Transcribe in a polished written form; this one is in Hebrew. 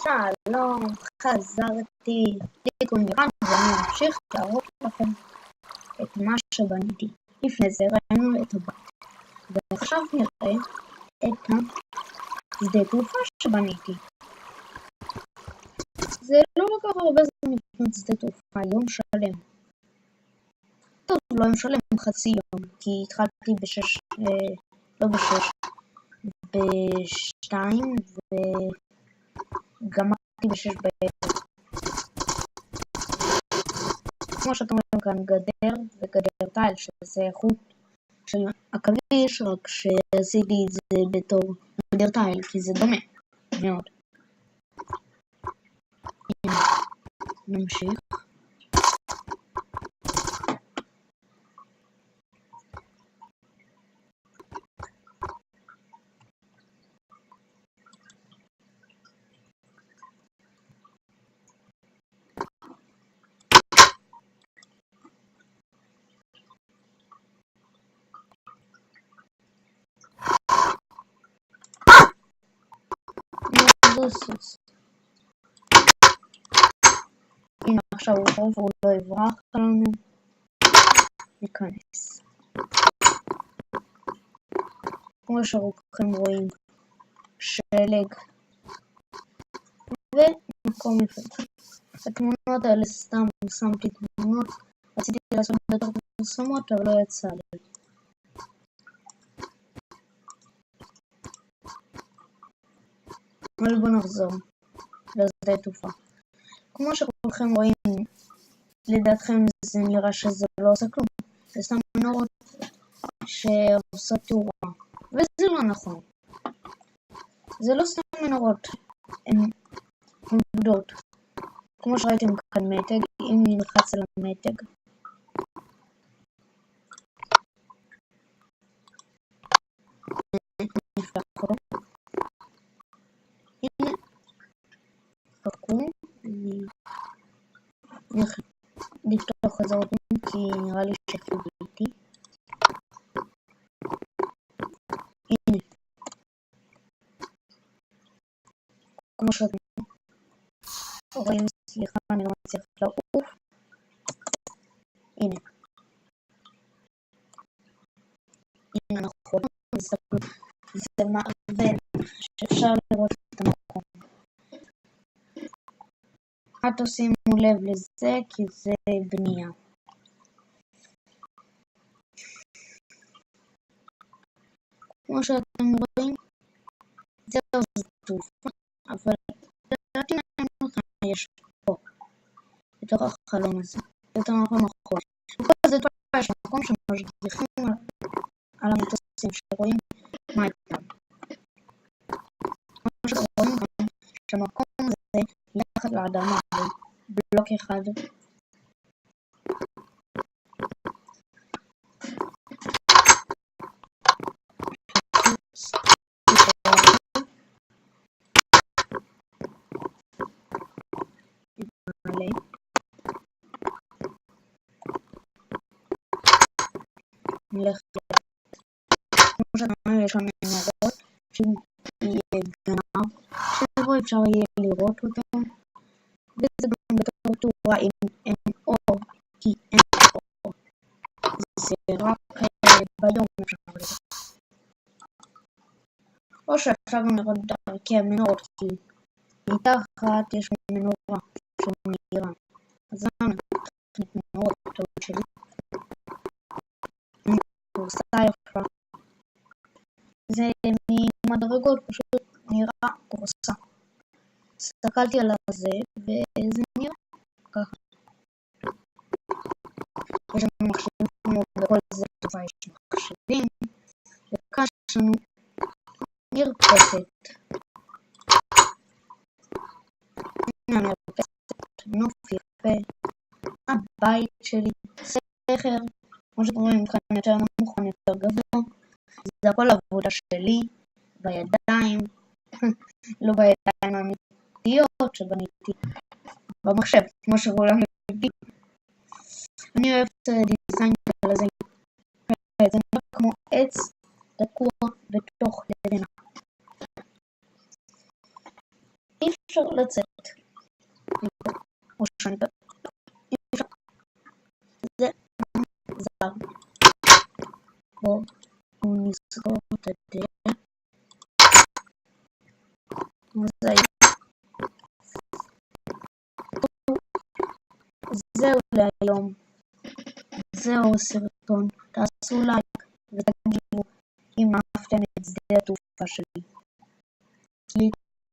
שלום, חזרתי לקונגרן ואני אמשיך להראות לכם את מה שבניתי. לפני זה ראינו את הבת, ועכשיו נראה את השדה תעופה שבניתי. זה לא לקח הרבה זמן לבנות שדה תעופה, יום שלם. טוב, לא יום שלם, חצי יום, כי התחלתי בשש, לא בשש, בשתיים וגמרתי בשש בערב. כמו שאתם רואים כאן גדר וגדר תיל, שזה חוט של עכביש, רק שעשיתי את זה בתור גדר תיל, כי זה דומה מאוד. הנה, נמשיך. הנה עכשיו הוא טוב, הוא לא יברח לנו. ניכנס. כמו שרובכם רואים, שלג ומקום יפה. התמונות האלה סתם שמתי תמונות, רציתי לעשות יותר פרסומות אבל לא יצא לי. אבל בוא נחזור לשדה תעופה. כמו שכולכם רואים, לדעתכם זה נראה שזה לא עושה כלום. זה סתם מנורות שעושות תאורה, וזה לא נכון. זה לא סתם מנורות, הן עובדות. כמו שראיתם כאן מתג, אם נלחץ על המתג, נפתח אותו. הנה, חכו, נפתח את זה עוד כי נראה לי שחיביתי. הנה, כמו שאתם רואים, סליחה, אני לא מצליח לעוף. הנה. הנה נכון, זה מעבד שאפשר לראות את המקום. אל תשימו לב לזה כי זה בנייה. כמו שאתם רואים, זה תעופה, אבל לדעתי יש פה, בתוך החלום הזה, יותר נכון החול. בכל זה תעופה יש מקום שמשגיחים על המטוסים שרואים מה איתם. כמו שרואים גם שהמקום הזה יחד לאדמה בבלוק אחד. נלך כמו שאתם רואים, יש שם מנהרות שיהיה גנב שבו אפשר יהיה לראות אותו, וזה גם בתור תאורה עם אור, כי אין אור, זה רק ביום אפשר לראות, או שאפשר גם לראות דרכי המנהרות, כי מתחת יש מנהרה שמאירה. אז זה תוכנית מנהרות טוב שלי, פורסה יפה, זה ממדרגות פשוט נראה פורסה. הסתכלתי על הזה וזה נראה ככה. יש לנו מחשבים, כמו בכל זה תעופה יש מחשבים, וכאן יש לנו מרפסת. הנה המרפסת, נוף יפה, הבית שלי, סכר, כמו שאתם רואים כאן יותר נמוך, יותר גבוה, זה הכל עבודה שלי, בידיים, לא בידיים האמיתיות שבניתי במחשב, כמו שכולם יודעים. אני אוהב את הדיזיין הזה, זה נראה כמו עץ תקוע בתוך לבנה. אפשר לצאת. או שאני אפשר. זה זר. בואו נסגור את הדלת. זהו להיום. זהו הסרטון. תעשו לייק.